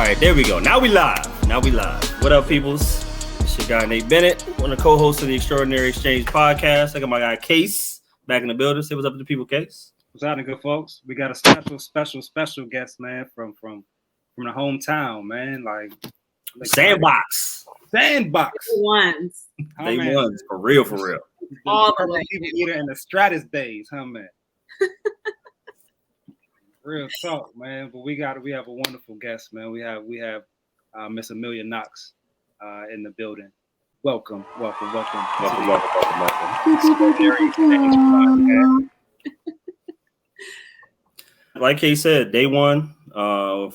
right, there we go. Now we live. What up, peoples? It's your guy, Nate Bennett, one of the co-hosts of the Extraordinary Exchange podcast. I got my guy, Case, back in the building. Say what's up to the people, Case. What's happening, good folks? We got a special guest, man, from the hometown, man. Like Sandbox. Ones. Day ones, for real. All the way. Eater in the Stratus days, huh, man? Real talk, man. But we have a wonderful guest, man. We have Miss Amelia Knox in the building. Welcome. Like Kay said, day one. I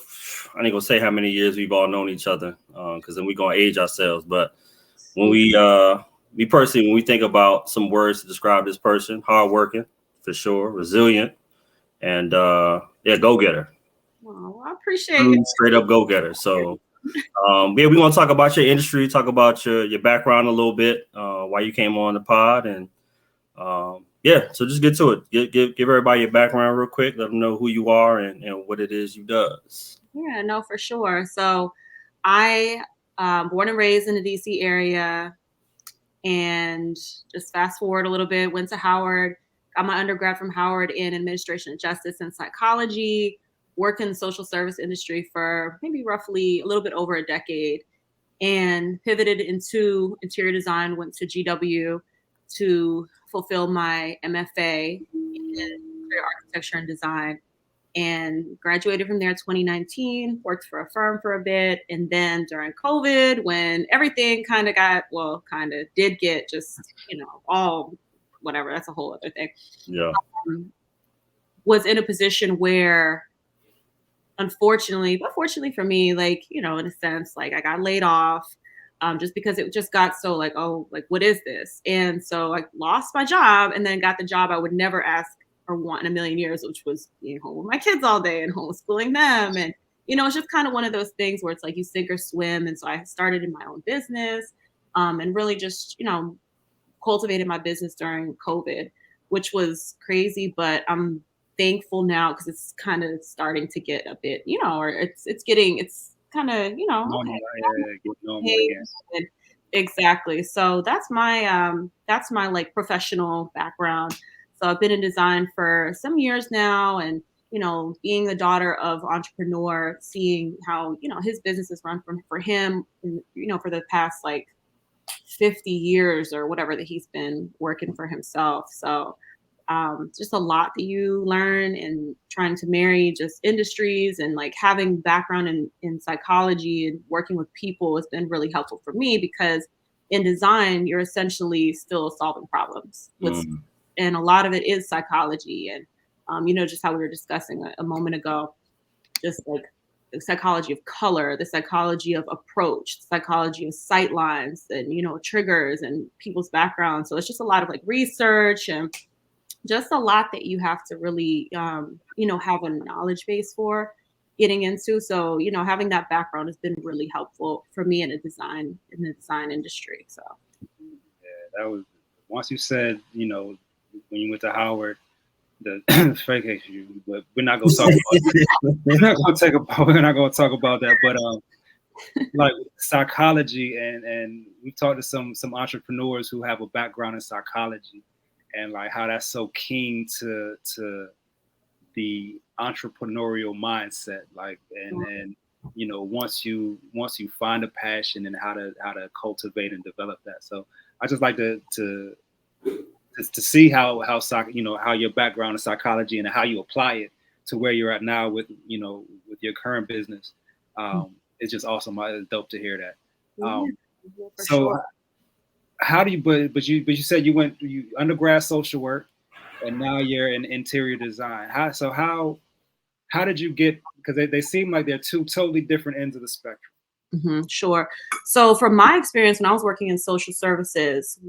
ain't gonna say how many years we've all known each other, because then we're gonna age ourselves. But when me personally, when we think about some words to describe this person, hardworking for sure, resilient, and go-getter. Oh, I appreciate it. Straight up go-getter. So we're gonna talk about your industry, talk about your background a little bit, why you came on the pod, and so just get to it. Give everybody your background real quick. Let them know who you are and what it is you does. Yeah, no, for sure. So I born and raised in the DC area, and just fast forward a little bit, went to Howard, got my undergrad from Howard in administration of justice and psychology, worked in the social service industry for maybe roughly a little bit over a decade, and pivoted into interior design, went to GW to fulfill my MFA in interior architecture and design, and graduated from there in 2019, worked for a firm for a bit. And then during COVID, when everything did get just, all whatever, that's a whole other thing. Yeah. Was in a position where, unfortunately, but fortunately for me, in a sense, I got laid off. Just because it just got so what is this? And so I lost my job and then got the job I would never ask or want in a million years, which was being home with my kids all day and homeschooling them. And, it's just kind of one of those things where it's like you sink or swim. And so I started in my own business and really just, cultivated my business during COVID, which was crazy. But I'm thankful now because it's kind of starting to get a bit, it's kind of, exactly. So that's my professional background. So I've been in design for some years now, and being the daughter of entrepreneur, seeing how his business is run for him, for the past 50 years or whatever that he's been working for himself. So just a lot that you learn in trying to marry just industries, and having background in psychology and working with people has been really helpful for me, because in design, you're essentially still solving problems. And a lot of it is psychology. And, just how we were discussing a moment ago, just the psychology of color, the psychology of approach, the psychology of sight lines, and, triggers and people's backgrounds. So it's just a lot of research and just a lot that you have to really, have a knowledge base for getting into. So, having that background has been really helpful for me in the design industry. So, yeah, that was, once you said, when you went to Howard, the fake issue, but we're not going to talk about that. We're not going to talk about that. But psychology, and we've talked to some entrepreneurs who have a background in psychology, and how that's so keen to the entrepreneurial mindset. And once you find a passion and how to cultivate and develop that. So I just like to see how your background in psychology and how you apply it to where you're at now with your current business. It's just awesome. It's dope to hear that. Sure. How do you? But you said you undergrad social work, and now you're in interior design. How did you get? Because they seem like they're two totally different ends of the spectrum. Mm-hmm, sure. So from my experience, when I was working in social services,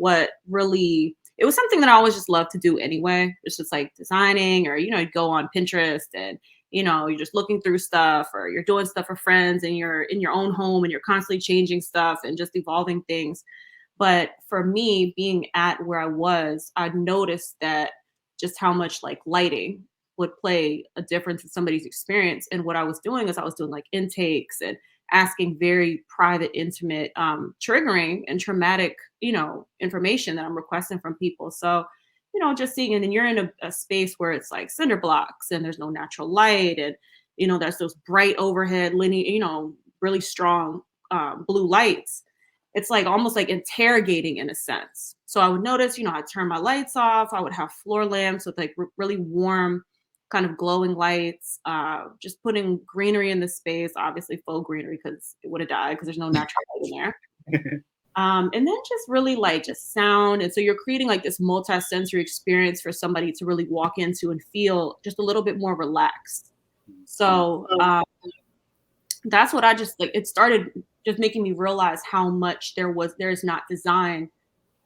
it was something that I always just loved to do anyway. It's just designing, or you go on Pinterest and you're just looking through stuff, or you're doing stuff for friends, and you're in your own home and you're constantly changing stuff and just evolving things. But for me, being at where I was, I noticed that just how much lighting would play a difference in somebody's experience. And what I was doing is I was doing intakes and asking very private, intimate, triggering and traumatic, information that I'm requesting from people. So, just seeing, and then you're in a space where it's like cinder blocks and there's no natural light, and there's those bright overhead linear, really strong blue lights. It's like almost like interrogating in a sense. So I would notice, I'd turn my lights off. I would have floor lamps with like really warm, kind of glowing lights, just putting greenery in the space, obviously faux greenery because it would have died because there's no natural light in there. And then just really like just sound. And so you're creating like this multi-sensory experience for somebody to really walk into and feel just a little bit more relaxed. So that's what I just like. It started just making me realize how much there's not design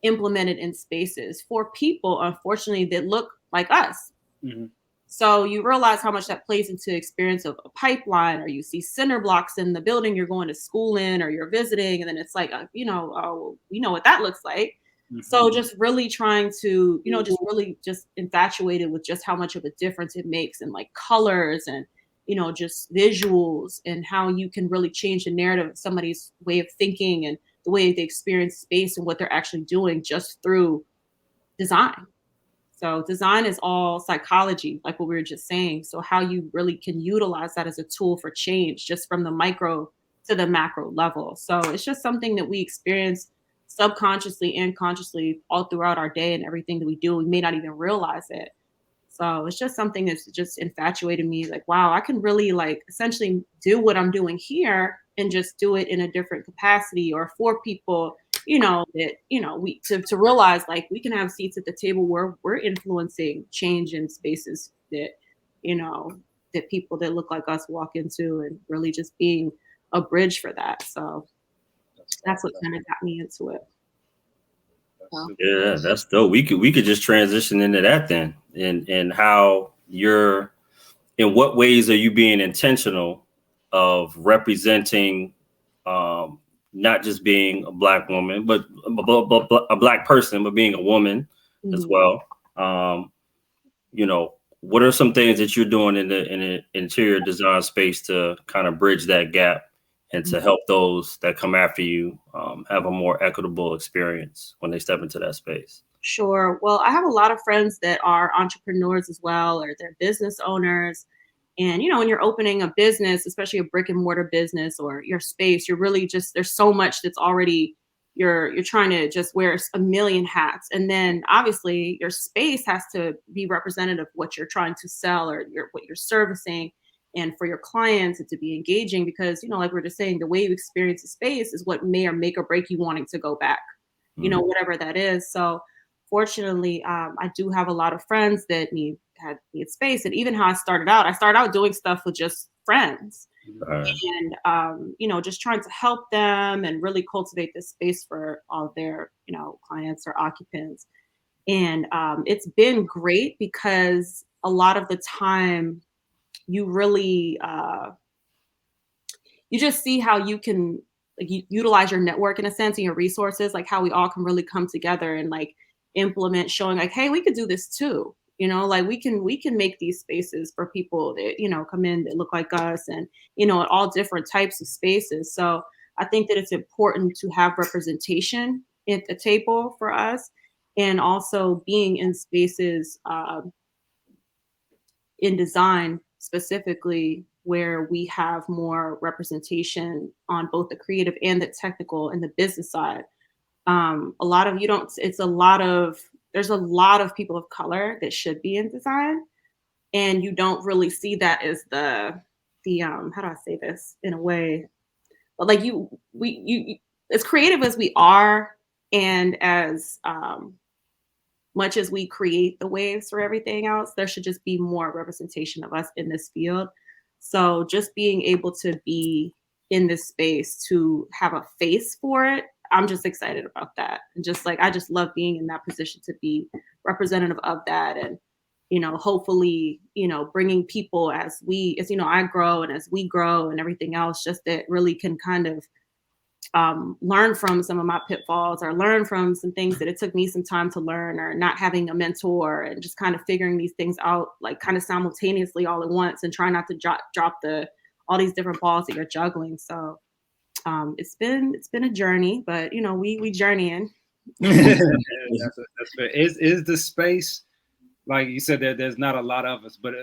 implemented in spaces for people, unfortunately, that look like us. Mm-hmm. So you realize how much that plays into the experience of a pipeline, or you see cinder blocks in the building you're going to school in, or you're visiting, and then it's like, oh, you know what that looks like. Mm-hmm. So just really trying to, just really just infatuated with just how much of a difference it makes in like colors and, just visuals, and how you can really change the narrative of somebody's way of thinking and the way they experience space and what they're actually doing just through design. So design is all psychology, like what we were just saying. So how you really can utilize that as a tool for change, just from the micro to the macro level. So it's just something that we experience subconsciously and consciously all throughout our day, and everything that we do. We may not even realize it. So it's just something that's just infatuated me. Like, wow, I can really like essentially do what I'm doing here and just do it in a different capacity, or for people, that, we to realize like we can have seats at the table where we're influencing change in spaces that, that people that look like us walk into, and really just being a bridge for that. So that's what kind of got me into it. Yeah, that's dope. We could just transition into that then, and how you're, in what ways are you being intentional of representing, not just being a Black woman, but a Black person, but being a woman as well. What are some things that you're doing in the interior design space to kind of bridge that gap and to help those that come after you have a more equitable experience when they step into that space? Sure. Well, I have a lot of friends that are entrepreneurs as well, or they're business owners. And, when you're opening a business, especially a brick and mortar business or your space, you're really just, there's so much that's already, you're trying to just wear a million hats. And then obviously your space has to be representative of what you're trying to sell, or what you're servicing, and for your clients and to be engaging, because, like we we're just saying, the way you experience the space is what may or make or break you wanting to go back, whatever that is. So fortunately, I do have a lot of friends that need space. And even how I started out doing stuff with just friends, and just trying to help them and really cultivate this space for all their clients or occupants. And it's been great, because a lot of the time you really you just see how you can like utilize your network in a sense, and your resources, like how we all can really come together and like implement, showing like, hey, we could do this too. Like we can make these spaces for people that, come in that look like us, and, at all different types of spaces. So I think that it's important to have representation at the table for us, and also being in spaces in design specifically, where we have more representation on both the creative and the technical and the business side. A lot of you don't, it's a lot of, there's a lot of people of color that should be in design, and you don't really see that as the how do I say this in a way, but like you as creative as we are, and as much as we create the waves for everything else, there should just be more representation of us in this field. So just being able to be in this space, to have a face for it, I'm just excited about that. And just like, I just love being in that position to be representative of that. And, hopefully, bringing people as I grow, and as we grow and everything else, just that really can kind of learn from some of my pitfalls, or learn from some things that it took me some time to learn, or not having a mentor, and just kind of figuring these things out, like kind of simultaneously all at once, and trying not to drop all these different balls that you're juggling. So It's been a journey, but you know, we journeying. That's fair. Is the space, like you said, that there's not a lot of us, but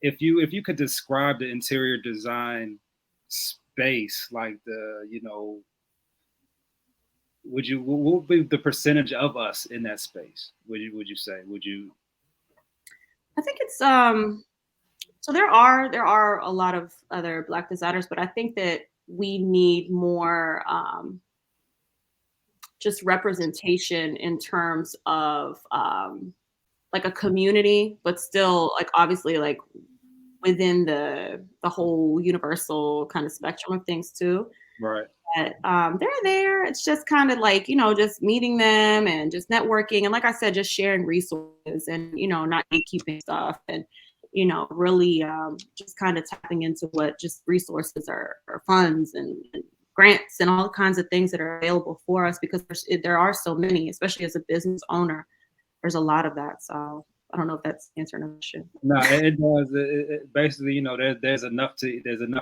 if you could describe the interior design space, like what would be the percentage of us in that space? Would you say? Would you? I think it's so there are a lot of other Black designers, but I think that we need more just representation in terms of like a community, but still like obviously like within the whole universal kind of spectrum of things too. Right. But they're there. It's just kind of like, you know, just meeting them and just networking. And like I said, just sharing resources and, you know, not gatekeeping stuff and, you know, really just kind of tapping into what just resources or funds and grants and all kinds of things that are available for us because there are so many, especially as a business owner. There's a lot of that. So I don't know if that's answering the question. No, it does. Basically, you know, there's enough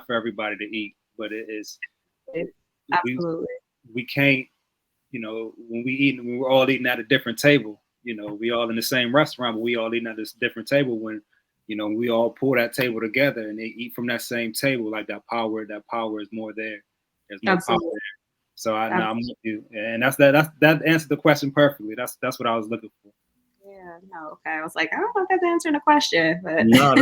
for everybody to eat, but we Absolutely. we can't, you know, when we're all eating at a different table, you know, we all in the same restaurant, but we all eating at this different table when, you know, we all pull that table together and they eat from that same table, like that power is more there. There's more power Absolutely. there. So I'm with you. And that answered the question perfectly. That's what I was looking for. Yeah, no, okay. I was like, I don't know if that's answering the question, but No.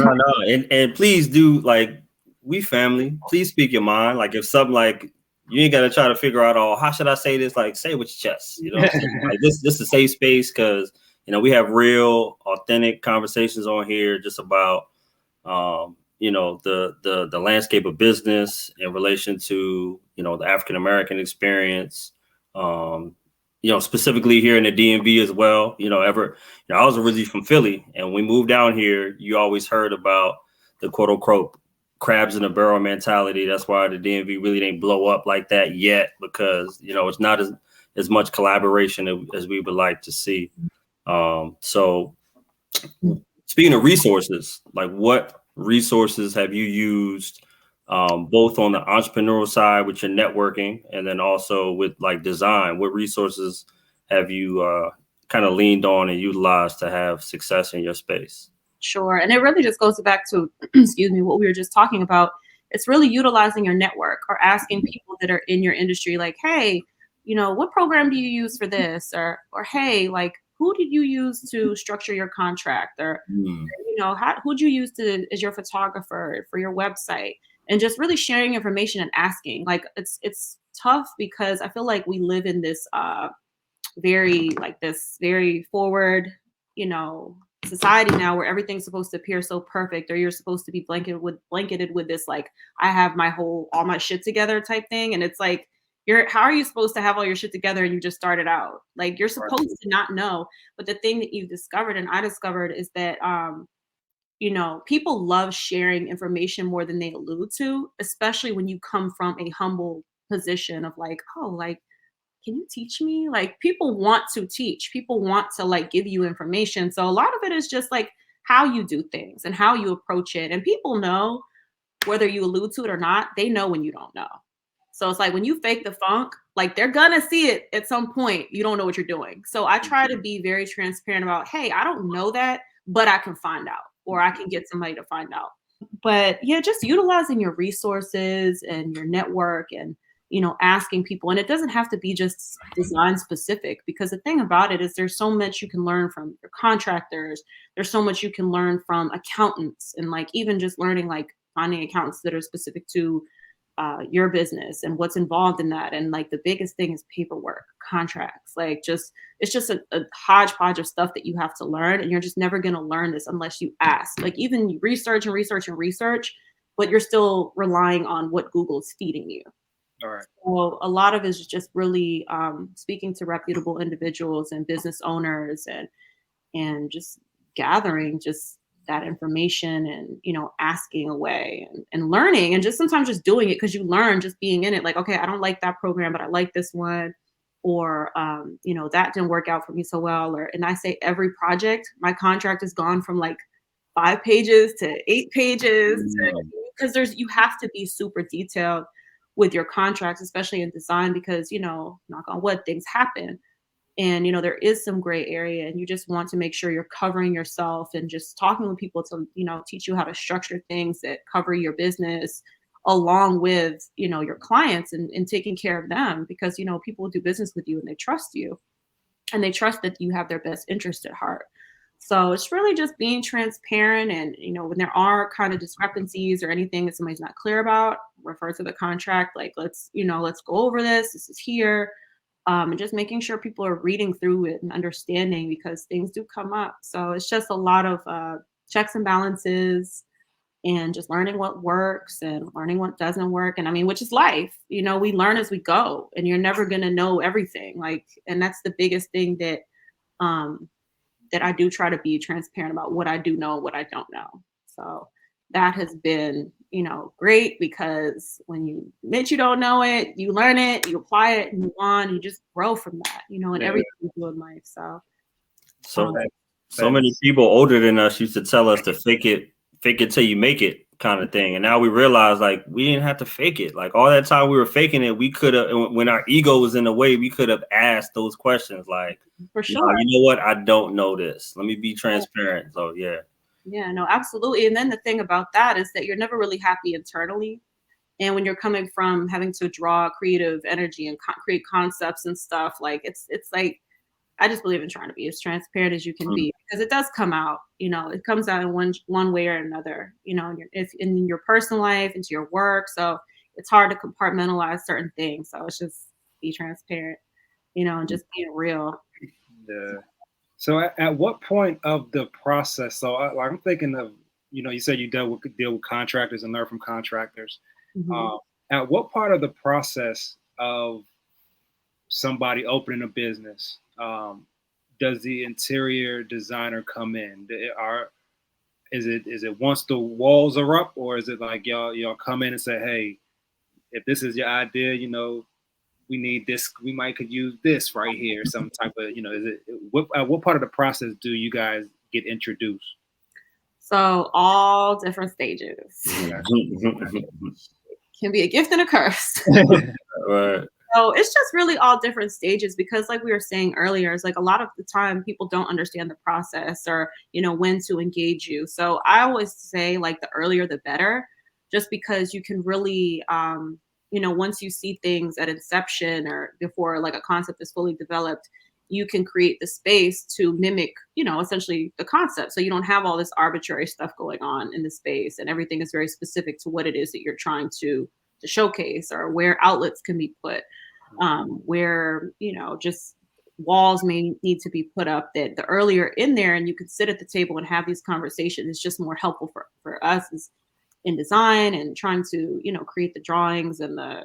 And please do, like, we family. Please speak your mind. Like if something like you ain't gotta try to figure out how should I say this? Like say it with your chest. You know what I'm saying? Like this is a safe space because you know we have real authentic conversations on here just about you know the landscape of business in relation to you know the African American experience. You know, specifically here in the DMV as well. You know, I was originally from Philly, and when we moved down here, you always heard about the quote unquote crabs in a barrel mentality. That's why the DMV really didn't blow up like that yet, because you know it's not as much collaboration as we would like to see. So, speaking of resources, like what resources have you used? Both on the entrepreneurial side with your networking and then also with like design, what resources have you kind of leaned on and utilized to have success in your space? sure. And it really just goes back to, excuse me, what we were just talking about. It's really utilizing your network or asking people that are in your industry, like, hey, you know, what program do you use for this? Or hey, like, who did you use to structure your contract? Or you know, who'd you use as your photographer for your website? And just really sharing information and asking. Like it's tough because I feel like we live in this very forward, you know, society now where everything's supposed to appear so perfect, or you're supposed to be blanketed with this like I have all my shit together type thing. And it's like how are you supposed to have all your shit together and you just started out? Like you're supposed to not know. But the thing that you've discovered and I discovered is that you know, people love sharing information more than they allude to, especially when you come from a humble position of like, oh, like, can you teach me? Like, people want to teach, people want to like give you information. So a lot of it is just like how you do things and how you approach it. And people know whether you allude to it or not, they know when you don't know. So it's like when you fake the funk, like they're gonna see it at some point. You don't know what you're doing. So I try to be very transparent about, hey, I don't know that, but I can find out, or I can get somebody to find out. But yeah, just utilizing your resources and your network and you know asking people, and it doesn't have to be just design specific, because the thing about it is there's so much you can learn from your contractors, there's so much you can learn from accountants, and like even just learning like finding accountants that are specific to your business and what's involved in that. And like the biggest thing is paperwork, contracts, like it's just a hodgepodge of stuff that you have to learn. And you're just never going to learn this unless you ask. Like even you research and research and research, but you're still relying on what Google is feeding you. All right. So a lot of it is just really speaking to reputable individuals and business owners and just gathering just that information and you know asking away and learning and just sometimes just doing it because you learn just being in it. Like, okay, I don't like that program but I like this one, or you know that didn't work out for me so well. Or and I say every project, my contract has gone from like 5 pages to 8 pages because you have to be super detailed with your contracts, especially in design, because, you know, knock on wood, things happen. And, you know, there is some gray area, and you just want to make sure you're covering yourself and just talking with people to, you know, teach you how to structure things that cover your business along with, you know, your clients, and taking care of them, because, you know, people do business with you and they trust you, and they trust that you have their best interest at heart. So it's really just being transparent. And, you know, when there are kind of discrepancies or anything that somebody's not clear about, refer to the contract. Like, let's, you know, let's go over this. This is here. And just making sure people are reading through it and understanding, because things do come up. So it's just a lot of checks and balances, and just learning what works and learning what doesn't work. And I mean, which is life. You know, we learn as we go, and you're never going to know everything. Like, and that's the biggest thing that um, that I do try to be transparent about, what I do know, what I don't know. So that has been, you know, great, because when you admit you don't know it, you learn it, you apply it, and move on, and you just grow from that, you know, in everything you do in life. So, So so many people older than us used to tell us to fake it till you make it kind of thing. And now we realize, like, we didn't have to fake it. Like, all that time we were faking it, we could have, when our ego was in the way, we could have asked those questions. Like, for you sure. know what? I don't know this. Let me be transparent. So yeah. Yeah, no, absolutely. And then the thing about that is that you're never really happy internally. And when you're coming from having to draw creative energy and create concepts and stuff, like, it's like, I just believe in trying to be as transparent as you can be, because it does come out, you know, it comes out in one way or another, you know, in your personal life, into your work. So it's hard to compartmentalize certain things. So it's just be transparent, you know, and just being real. Yeah. So at what point of the process? So I'm thinking of, you know, you said you deal with contractors and learn from contractors. Mhm. Uh, at what part of the process of somebody opening a business does the interior designer come in? Is it once the walls are up, or is it like y'all come in and say, hey, if this is your idea, you know, we need this, we might could use this right here, some type of, you know, at what part of the process do you guys get introduced? So all different stages. Can be a gift and a curse. Right. So it's just really all different stages, because like we were saying earlier, it's like a lot of the time people don't understand the process, or, you know, when to engage you. So I always say, like, the earlier the better, just because you can really, you know, once you see things at inception or before like a concept is fully developed, you can create the space to mimic, you know, essentially the concept. So you don't have all this arbitrary stuff going on in the space, and everything is very specific to what it is that you're trying to showcase, or where outlets can be put, where, you know, just walls may need to be put up. That the earlier in there and you could sit at the table and have these conversations, is just more helpful for us as in design, and trying to, you know, create the drawings and the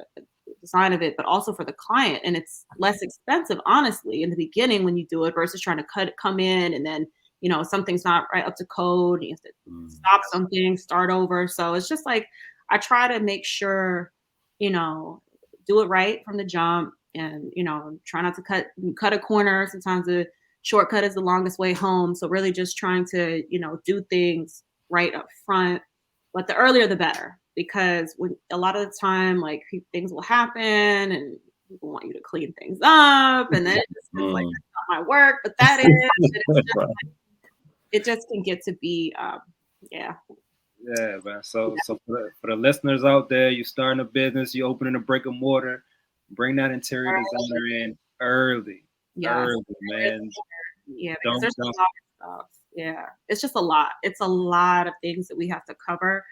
design of it, but also for the client. And it's less expensive, honestly, in the beginning when you do it, versus trying to come in, and then, you know, something's not right up to code, you have to stop something, start over. So it's just like, I try to make sure, you know, do it right from the jump, and, you know, try not to cut a corner. Sometimes the shortcut is the longest way home. So really just trying to, you know, do things right up front, but the earlier the better, because when a lot of the time, like, things will happen, and people want you to clean things up, and then it's like, that's not my work, but that is. And it just can get to be, yeah. Yeah, man. So for the listeners out there, you starting a business, you opening a brick and mortar, bring that interior designer in early, Yes. man. Yeah, because there's a lot of stuff. Yeah, it's just a lot. It's a lot of things that we have to cover,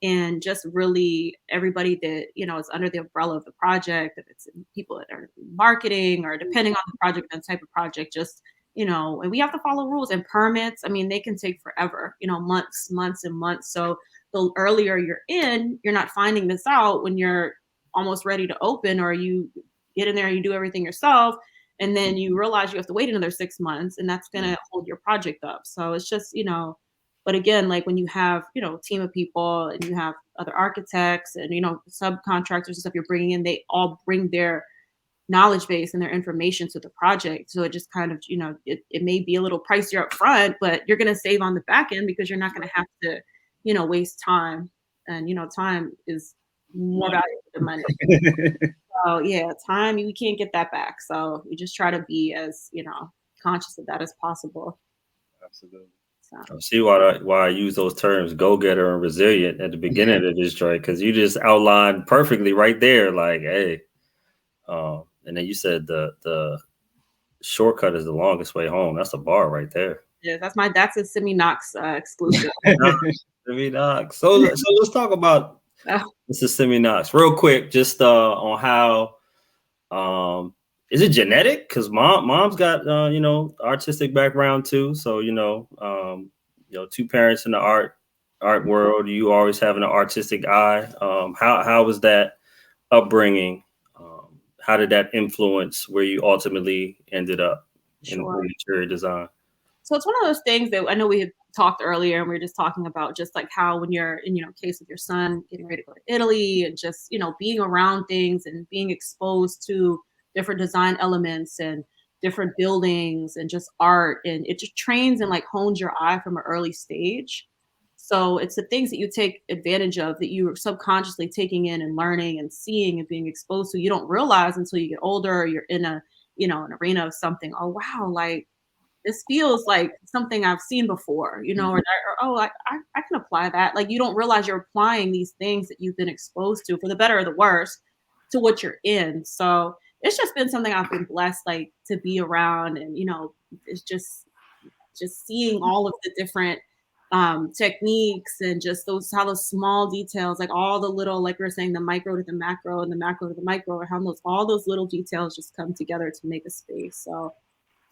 and just really everybody that, you know, is under the umbrella of the project. If it's people that are in marketing, or depending on the project and type of project, just, you know, and we have to follow rules and permits. I mean, they can take forever. You know, months and months. So the earlier you're in, you're not finding this out when you're almost ready to open, or you get in there and you do everything yourself, and then you realize you have to wait another 6 months, and that's going to hold your project up. So it's just, you know, but again, like, when you have, you know, a team of people, and you have other architects and, you know, subcontractors and stuff you're bringing in, they all bring their knowledge base and their information to the project. So it just kind of, you know, it may be a little pricier up front, but you're going to save on the back end, because you're not going to have to, you know, waste time. And, you know, time is more Money. valuable than money. So yeah, time, we can't get that back. So we just try to be as, conscious of that as possible. Absolutely. So I see why I use those terms go getter and resilient at the beginning of this joint, because you just outlined perfectly right there. Like, hey, and then you said the shortcut is the longest way home. That's a bar right there. yeah, that's a Simi Knox exclusive. Simi Knox. So let's talk about this is Simi Knox real quick, just on how is it genetic? Because mom's got artistic background too. So two parents in the art world. You always having an artistic eye. How was that upbringing? How did that influence where you ultimately ended up in interior design? So it's one of those things that I know we had talked earlier, and we were just talking about just like how when you're in, case of your son getting ready to go to Italy and just, being around things and being exposed to different design elements and different buildings and just art. And it just trains and like hones your eye from an early stage. So it's the things that you take advantage of that you're subconsciously taking in and learning and seeing and being exposed to. You don't realize until you get older or you're in an arena of something. Oh, wow. Like, this feels like something I've seen before, or oh, I can apply that. Like, you don't realize you're applying these things that you've been exposed to, for the better or the worse, to what you're in. So it's just been something I've been blessed, like, to be around. And, it's just seeing all of the different techniques and just how those small details, like all the little, like we were saying, the micro to the macro and the macro to the micro, how all those little details just come together to make a space. So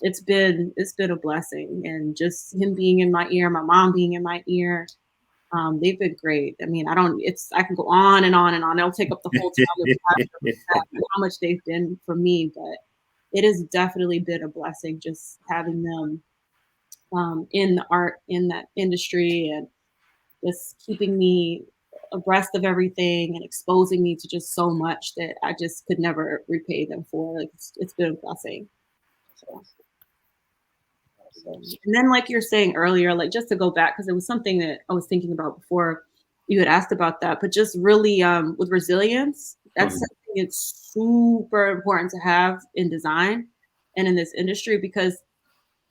it's been a blessing, and just him being in my ear, my mom being in my ear, they've been great. I mean, I can go on and on and on. It'll take up the whole time how much they've been for me, but it has definitely been a blessing just having them in the art, in that industry, and just keeping me abreast of everything and exposing me to just so much that I just could never repay them for. Like, it's been a blessing. So. And then, like you're saying earlier, like, just to go back, because it was something that I was thinking about before you had asked about that, but just really with resilience, that's something it's super important to have in design and in this industry, because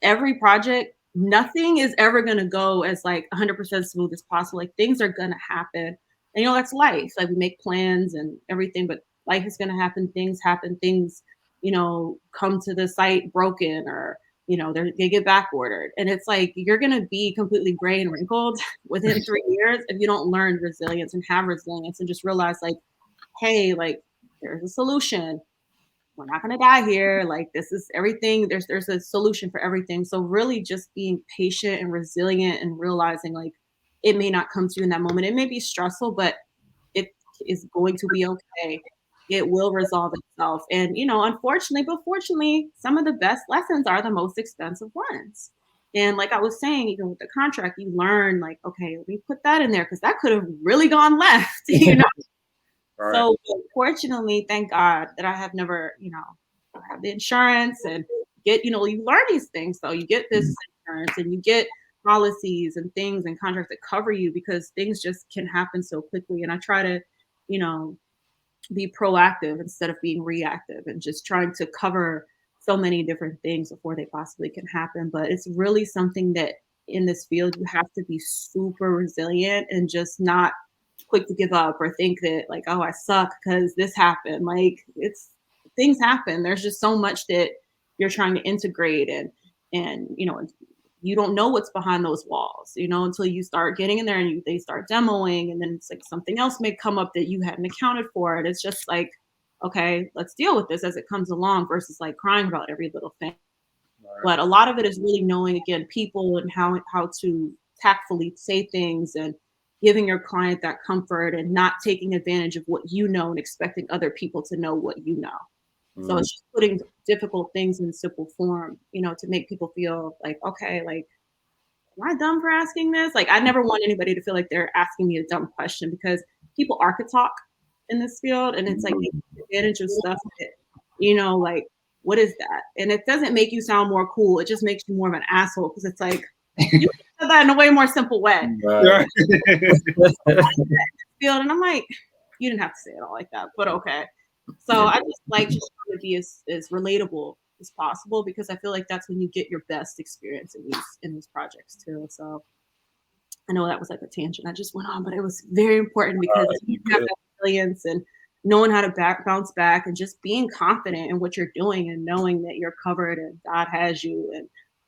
every project, nothing is ever going to go as like 100% smooth as possible. Like, things are going to happen, and that's life. Like, we make plans and everything, but life is going to happen. Things happen. Things, come to the site broken, or they get back ordered. And it's like, you're going to be completely gray and wrinkled within 3 years if you don't learn resilience and have resilience and just realize, like, hey, like, there's a solution. We're not going to die here. Like, this is everything. There's a solution for everything. So really just being patient and resilient and realizing, like, it may not come to you in that moment. It may be stressful, but it is going to be okay. It will resolve itself. And, unfortunately, but fortunately, some of the best lessons are the most expensive ones. And like I was saying, even with the contract, you learn, like, okay, let me put that in there because that could have really gone left, Right. So fortunately, thank God that I have never, have the insurance and get, you learn these things. So you get this insurance and you get policies and things and contracts that cover you, because things just can happen so quickly. And I try to, be proactive instead of being reactive and just trying to cover so many different things before they possibly can happen. But it's really something that in this field, you have to be super resilient and just not quick to give up or think that, like, oh, I suck because this happened. Like, things happen. There's just so much that you're trying to integrate, and you don't know what's behind those walls, until you start getting in there and they start demoing, and then it's like something else may come up that you hadn't accounted for. And it's just like, okay, let's deal with this as it comes along, versus like crying about every little thing. Right. But a lot of it is really knowing, again, people and how to tactfully say things, and giving your client that comfort and not taking advantage of what you know and expecting other people to know what you know. So it's just putting difficult things in simple form, to make people feel like, okay, like, am I dumb for asking this? Like, I never want anybody to feel like they're asking me a dumb question, because people are could talk in this field, and it's like taking advantage of stuff that, like, what is that? And it doesn't make you sound more cool. It just makes you more of an asshole, because it's like, you said that in a way more simple way. Right. And I'm like, You didn't have to say it all like that, but okay. So I just like just trying to be as relatable as possible because I feel like that's when you get your best experience in these projects too. So I know that was like a tangent I just went on, but it was very important because you have that resilience and knowing how to bounce back and just being confident in what you're doing and knowing that you're covered and God has you and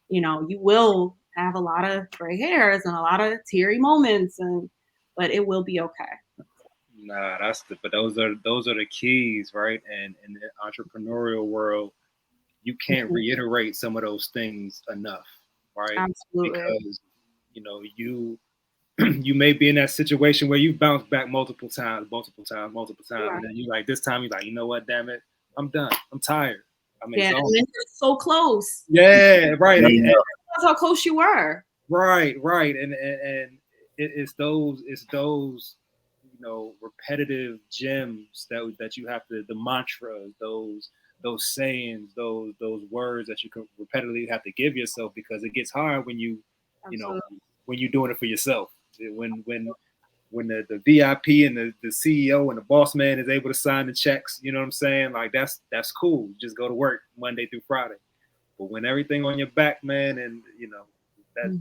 you will have a lot of gray hairs and a lot of teary moments but it will be okay. Nah, but those are the keys, right? And in the entrepreneurial world, you can't reiterate some of those things enough, right? Absolutely. Because you you may be in that situation where you bounce back multiple times, Right. and then you like this time you're like, you know what, damn it, I'm done. I'm tired. I'm Yeah, and exhausted. then you're so close. Yeah, right. That's how close you were. Right. And it's those repetitive gems that you have to, the mantras, those sayings, those words that you can repetitively have to give yourself, because it gets hard when when you're doing it for yourself. When the VIP and the CEO and the boss man is able to sign the checks, you know what I'm saying? Like that's cool. Just go to work Monday through Friday. But when everything on your back, man, and that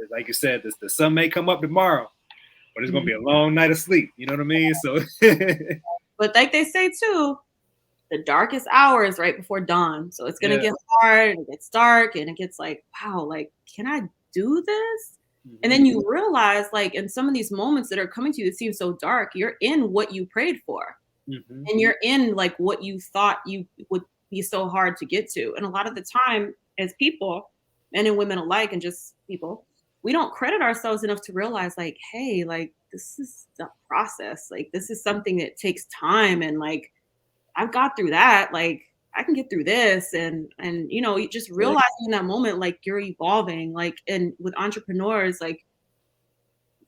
like you said, the sun may come up tomorrow, but it's gonna be a long night of sleep. You know what I mean? So but like they say too, the darkest hour is right before dawn. So it's gonna get hard and it gets dark and it gets like, wow, like, can I do this? And then you realize, like, in some of these moments that are coming to you that seem so dark, you're in what you prayed for. And you're in like what you thought you would be so hard to get to. And a lot of the time, as people, men and women alike, and just people, we don't credit ourselves enough to realize, like, hey, like, this is a process. Like, this is something that takes time. And like, I've got through that. Like, I can get through this. And you just realizing in that moment, like, you're evolving. Like, and with entrepreneurs, like,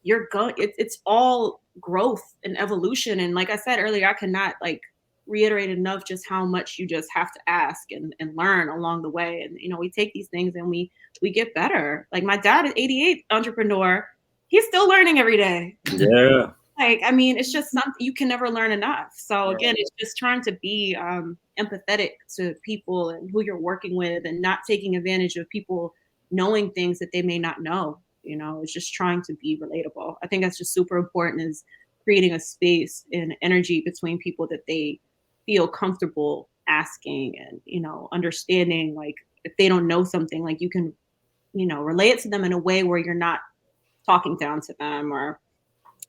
you're going it's all growth and evolution. And like I said earlier, I cannot like reiterate enough just how much you just have to ask and learn along the way. And we take these things and we get better. Like my dad is 88 entrepreneur. He's still learning every day. Yeah. Like, I mean, it's just something you can never learn enough. So again, it's just trying to be empathetic to people and who you're working with and not taking advantage of people knowing things that they may not know. It's just trying to be relatable. I think that's just super important, is creating a space and energy between people that they feel comfortable asking and, understanding. Like if they don't know something, like you can, relay it to them in a way where you're not talking down to them or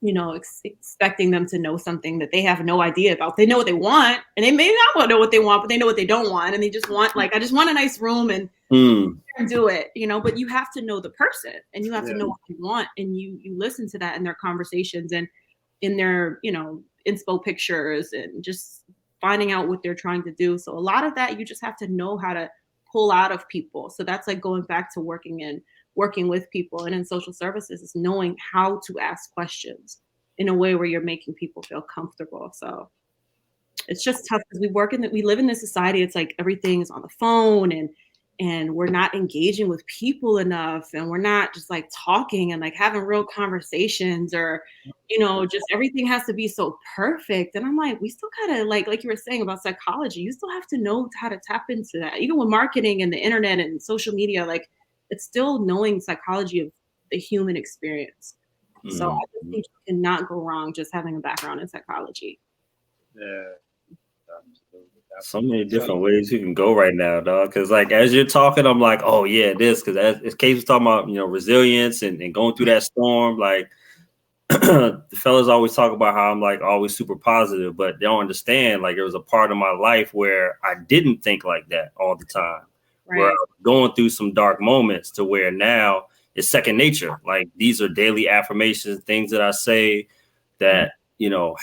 expecting them to know something that they have no idea about. They know what they want, and they may not want to know what they want, but they know what they don't want, and they just want, like, I just want a nice room and do it, But you have to know the person, and you have to know what they want, and you listen to that in their conversations and in their inspo pictures and just finding out what they're trying to do. So a lot of that you just have to know how to pull out of people. So that's like going back to working with people and in social services, is knowing how to ask questions in a way where you're making people feel comfortable. So it's just tough because we live in this society. It's like everything is on the phone and we're not engaging with people enough, and we're not just like talking and like having real conversations, or just everything has to be so perfect. And I'm like, we still gotta, like you were saying about psychology, you still have to know how to tap into that. Even with marketing and the internet and social media, like it's still knowing psychology of the human experience. So I just think you cannot go wrong just having a background in psychology. Yeah. So many different ways you can go right now, dog. Because like as you're talking, I'm like, oh yeah, this. Because as Kate was talking about, resilience and going through that storm. Like the fellas always talk about how I'm like always super positive, but they don't understand. Like there was a part of my life where I didn't think like that all the time. Right. Where I was going through some dark moments to where now it's second nature. Like these are daily affirmations, things that I say that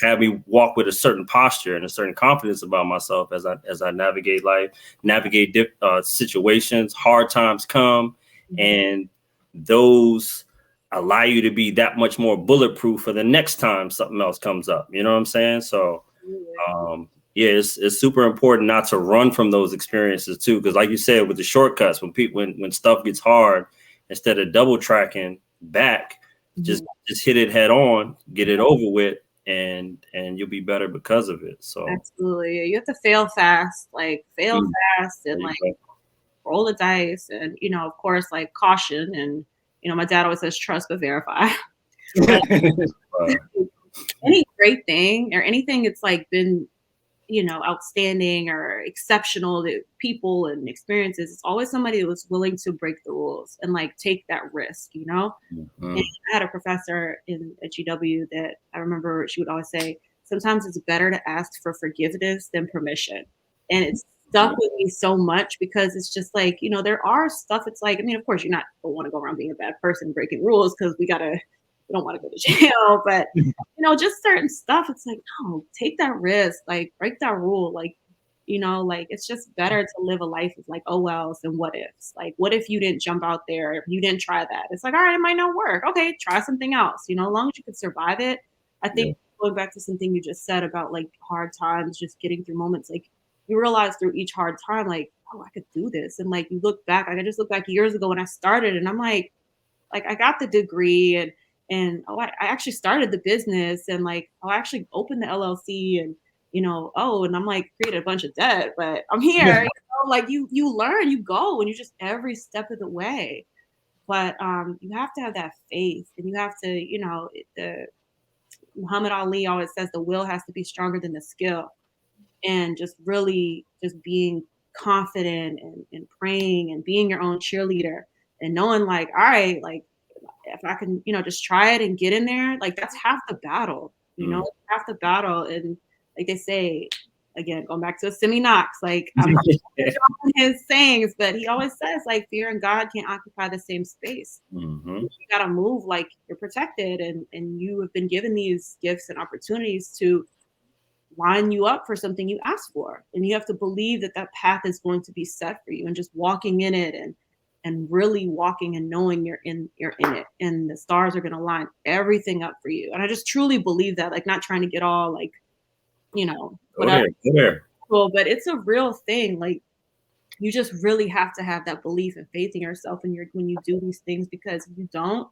have me walk with a certain posture and a certain confidence about myself as I navigate life, navigate situations. Hard times come, and those allow you to be that much more bulletproof for the next time something else comes up. You know what I'm saying? So, it's super important not to run from those experiences too, because like you said, with the shortcuts, when stuff gets hard, instead of double tracking back, just hit it head on, get it over with. and you'll be better because of it. So Absolutely. You have to fail fast, like fail mm, fast there and you like go. roll the dice and, of course, like caution and, my dad always says trust but verify. But Uh, any great thing or anything that's like been, outstanding or exceptional that people and experiences, it's always somebody that was willing to break the rules and like take that risk, And mhm. I had a professor at GW that I remember she would always say, sometimes it's better to ask for forgiveness than permission. And it's stuck with me so much because it's just like, there are stuff it's like, I mean, of course you're not don't want to go around being a bad person breaking rules because we don't want to go to jail, but just certain stuff, it's like, no, take that risk, like break that rule. Like, like it's just better to live a life of like, oh wells and what ifs. Like, what if you didn't jump out there? If you didn't try that? It's like, all right, it might not work. Okay, try something else. As long as you can survive it. I Yeah, think going back to something you just said about like hard times, just getting through moments, like you realize through each hard time, like, oh, I could do this. And like you look back, like I just look back years ago when I started and I'm like I got the degree and oh I actually started the business and like oh I actually opened the LLC and oh and I'm like created a bunch of debt, but I'm here, like you learn, you go and you just every step of the way. But you have to have that faith and you have to, the Muhammad Ali always says the will has to be stronger than the skill and just really just being confident and praying and being your own cheerleader and knowing like, all right, like if I can, just try it and get in there, like that's half the battle, mm. half the battle. And like they say, again, going back to Simi Knox, like I'm not dropping his sayings, but he always says like fear and God can't occupy the same space. Mhm. You gotta move like you're protected and you have been given these gifts and opportunities to line you up for something you ask for and you have to believe that that path is going to be set for you and just walking in it and really walking and knowing you're in it and the stars are going to line everything up for you and I just truly believe that like not trying to get all like Go whatever there, go there. but it's a real thing like you just really have to have that belief and faith in yourself when you do these things because if you don't,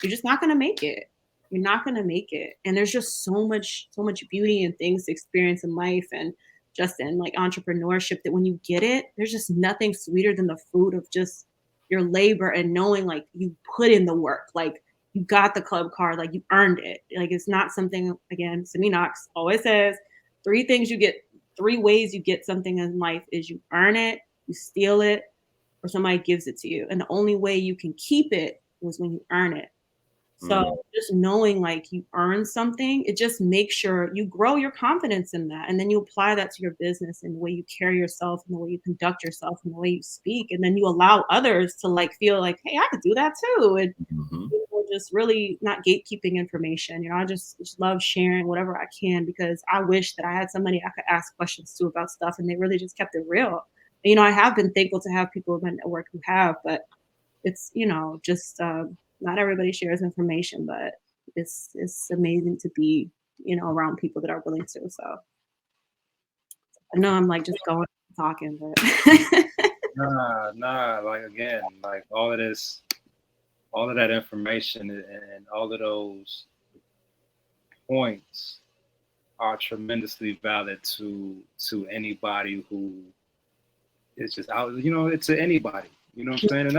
you're just not gonna make it. You're not gonna make it. And there's just so much beauty and things to experience in life and just in like entrepreneurship that when you get it, there's just nothing sweeter than the fruit of just your labor and knowing like you put in the work. Like you got the club card, like you earned it. Like it's not something again, Simi Knox always says, three ways you get something in life is you earn it, you steal it, or somebody gives it to you. And the only way you can keep it was when you earn it. So Mm, just knowing like you earn something, it just makes sure you grow your confidence in that. And then you apply that to your business and the way you carry yourself and the way you conduct yourself and the way you speak. And then you allow others to like feel like, hey, I could do that too. And mhm. just really not gatekeeping information. I just love sharing whatever I can because I wish that I had somebody I could ask questions to about stuff and they really just kept it real. I have been thankful to have people in my network who have, but it's, just not everybody shares information, but it's amazing to be, around people that are willing to. So I know I'm like just going talking, but Nah. Like again, like all of that information and all of those points are tremendously valid to anybody who is just out. It's to anybody. You know what I'm saying? And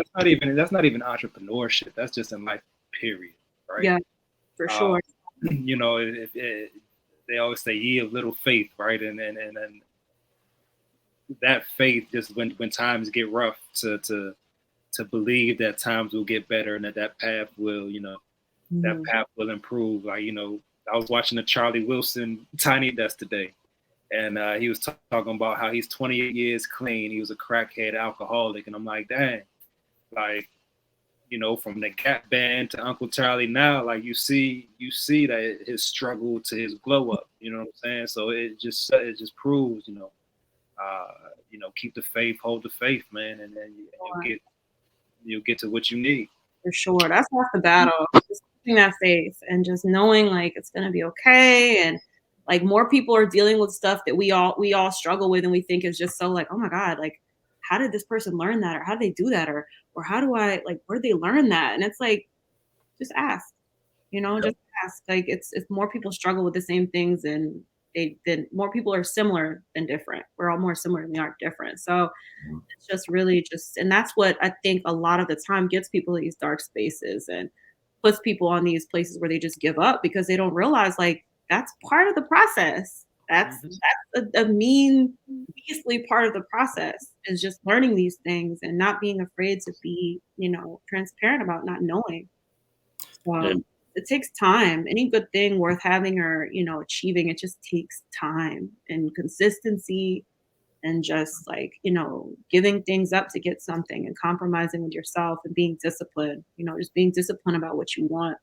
that's not even entrepreneurship. That's just in life, period. Right? yeah, for Uh, sure. they always say ye of little faith, right? And that faith just when times get rough to believe that times will get better and that path will that Mhm. path will improve. Like I was watching the Charlie Wilson Tiny Desk today, and he was talking about how he's 28 years clean. He was a crackhead, alcoholic, and I'm like, dang, like from the Gap Band to Uncle Charlie now, like you see that his struggle to his glow up. You know what I'm saying? So it just proves, uh, keep the faith, hold the faith, man, and then you'll get to what you need. For sure. That's half the battle. Just keeping that faith and just knowing like it's gonna be okay. And like more people are dealing with stuff that we all struggle with and we think is just so like, oh my God, like how did this person learn that? Or how did they do that? Or how do I like where did they learn that? And it's like just ask, just ask, like, it's if more people struggle with the same things and then more people are similar than different. We're all more similar than we are different. So it's just really just, and that's what I think a lot of the time gets people to these dark spaces and puts people on these places where they just give up because they don't realize like that's part of the process. That's a mean, beastly part of the process is just learning these things and not being afraid to be, transparent about not knowing. So And it takes time. Any good thing worth having or, achieving, it just takes time and consistency and just like, giving things up to get something and compromising with yourself and being disciplined, just being disciplined about what you want.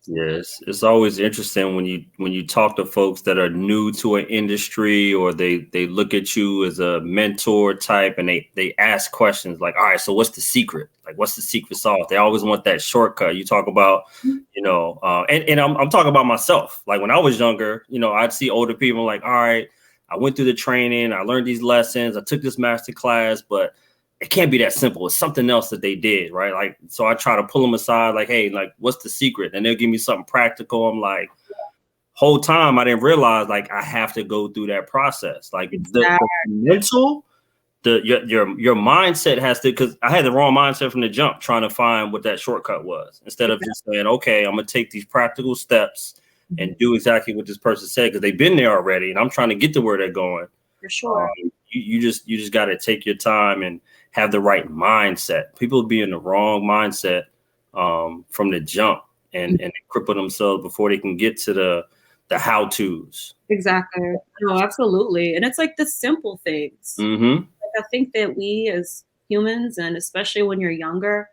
yes, it's always interesting when you talk to folks that are new to an industry, or they look at you as a mentor type, and they ask questions like, all right, so what's the secret? Like, what's the secret sauce? They always want that shortcut. You talk about, and I'm talking about myself. Like when I was younger, I'd see older people like, all right, I went through the training, I learned these lessons, I took this master class, but it can't be that simple. It's something else that they did, right? Like, so I try to pull them aside, like, hey, like, what's the secret? And they'll give me something practical. I'm like, whole time I didn't realize like I have to go through that process. Like the Exactly. mental, your mindset has to, because I had the wrong mindset from the jump, trying to find what that shortcut was instead of just saying, okay, I'm gonna take these practical steps and do exactly what this person said because they've been there already, and I'm trying to get to where they're going. For sure. You just got to take your time and have the right mindset. People be in the wrong mindset from the jump and cripple themselves before they can get to the how tos. Exactly. No, absolutely. And it's like the simple things. Mm-hmm. Like I think that we as humans, and especially when you're younger,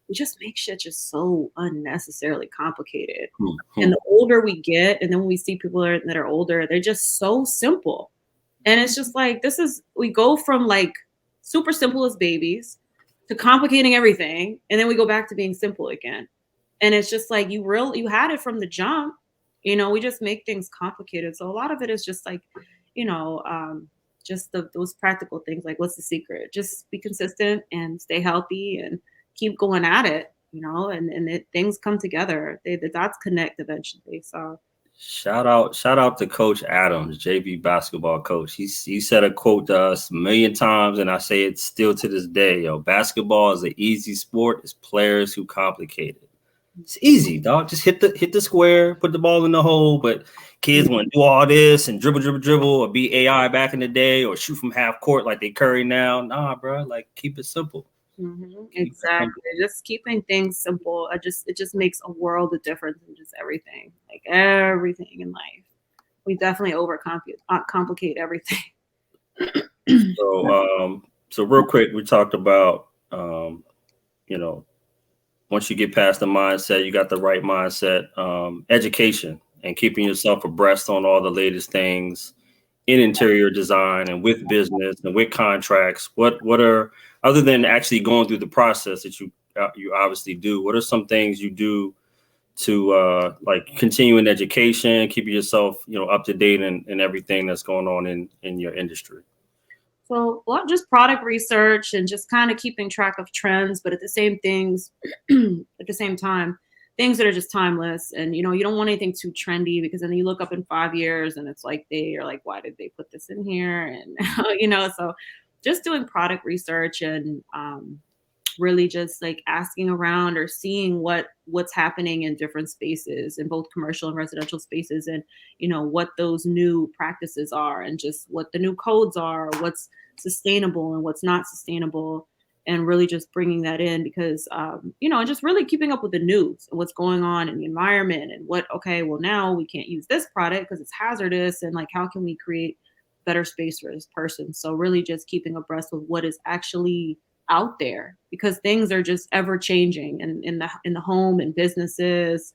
we just make shit just so unnecessarily complicated. Mm-hmm. And the older we get, and then when we see people that are older, they're just so simple. And it's just like, we go from like super simple as babies to complicating everything. And then we go back to being simple again. And it's just like, you had it from the jump, we just make things complicated. So a lot of it is just like, you know, um, just those practical things. Like, what's the secret? Just be consistent and stay healthy and keep going at it, and things come together. The dots connect eventually. So Shout out to Coach Adams, JV basketball coach. He said a quote to us a million times, and I say it still to this day. Yo, basketball is an easy sport. It's players who complicate it. It's easy, dog. Just hit the square, put the ball in the hole. But kids want to do all this and dribble, or be AI back in the day, or shoot from half court like they Curry now. Nah, bro. Like keep it simple. exactly, just keeping things simple. It just makes a world of difference in just everything, like everything in life. We definitely complicate everything. So real quick, we talked about you know, once you get past the mindset, you got the right mindset, education and keeping yourself abreast on all the latest things in interior design and with business and with contracts. What are, other than actually going through the process that you obviously do, what are some things you do to like continuing education, keeping yourself up to date and everything that's going on in your industry? So, well, just product research and just kind of keeping track of trends, but at the same time, things that are just timeless. And you don't want anything too trendy because then you look up in 5 years and it's like you're like, why did they put this in here? And so just doing product research and really just like asking around or seeing what's happening in different spaces in both commercial and residential spaces, and what those new practices are and just what the new codes are, what's sustainable and what's not sustainable, and really just bringing that in because and just really keeping up with the news and what's going on in the environment and okay, well, now we can't use this product because it's hazardous, and like how can we create better space for this person. So really just keeping abreast with what is actually out there because things are just ever changing and in the home and businesses.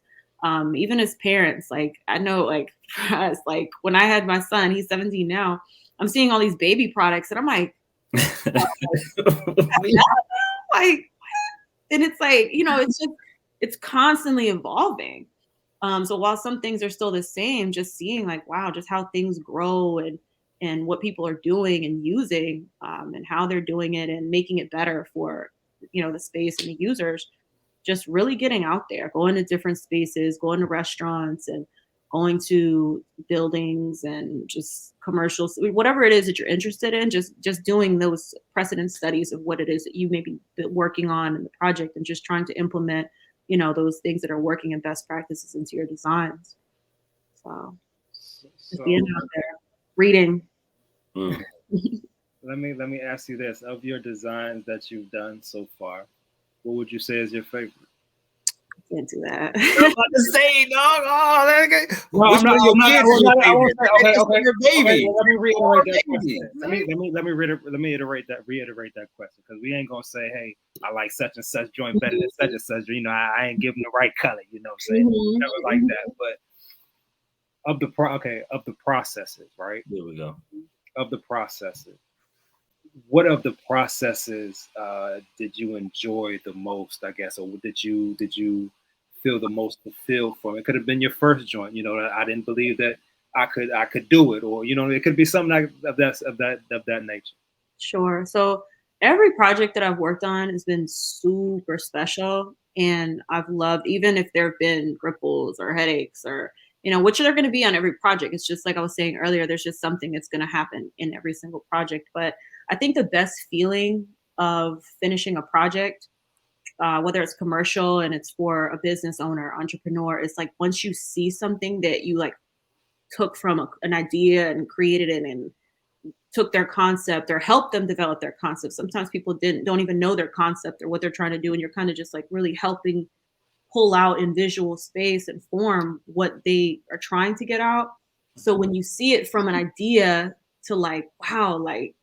Even as parents, like I know, like for us, like when I had my son, he's 17 now, I'm seeing all these baby products and I'm like, like, and it's like, it's constantly evolving. So while some things are still the same, just seeing like, wow, just how things grow and what people are doing and using, and how they're doing it and making it better for, the space and the users. just really getting out there, going to different spaces, going to restaurants and going to buildings and just commercials, whatever it is that you're interested in, just doing those precedent studies of what it is that you may be working on in the project and just trying to implement, those things that are working and best practices into your designs. So just So being out there, reading. Mm. let me ask you this: of your designs that you've done so far, what would you say is your favorite? Can't do that. I'm about to say, dog. Oh, that guy. No, Which one of your kids is your favorite? Okay. Your baby. Well, let me reiterate that Baby. question. Let me reiterate that question, because we ain't gonna say, hey, I like such and such joint better than such and such. I ain't giving the right color. You know what I'm saying? Mhm. Never like that. But of the processes, right? Here we go. Of the processes, what of the processes did you enjoy the most? I guess, or did you feel the most fulfilled from? It could have been your first joint. I didn't believe that I could do it, or it could be something like of that nature. Sure. So every project that I've worked on has been super special. And I've loved, even if there have been ripples or headaches or, which are going to be on every project. It's just like I was saying earlier, there's just something that's going to happen in every single project. But I think the best feeling of finishing a project, whether it's commercial and it's for a business owner, entrepreneur, is like once you see something that you like took from an idea and created it and took their concept or helped them develop their concept. Sometimes people don't even know their concept or what they're trying to do, and you're kind of just like really helping pull out in visual space and form what they are trying to get out. So when you see it from an idea to like, wow, like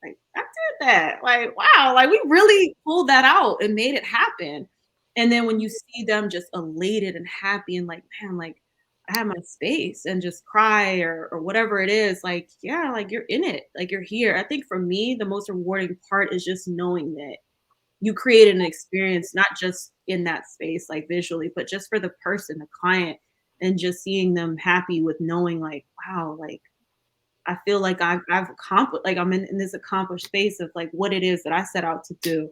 I did that. Like, wow, like we really pulled that out and made it happen. And then when you see them just elated and happy and like, man, like I have my space and just cry or whatever it is, like, yeah, like you're in it, like you're here. I think for me, the most rewarding part is just knowing that you created an experience, not just in that space, like visually, but just for the person, the client, and just seeing them happy with knowing like, wow, like I feel like I've accomplished, like I'm in this accomplished space of like what it is that I set out to do.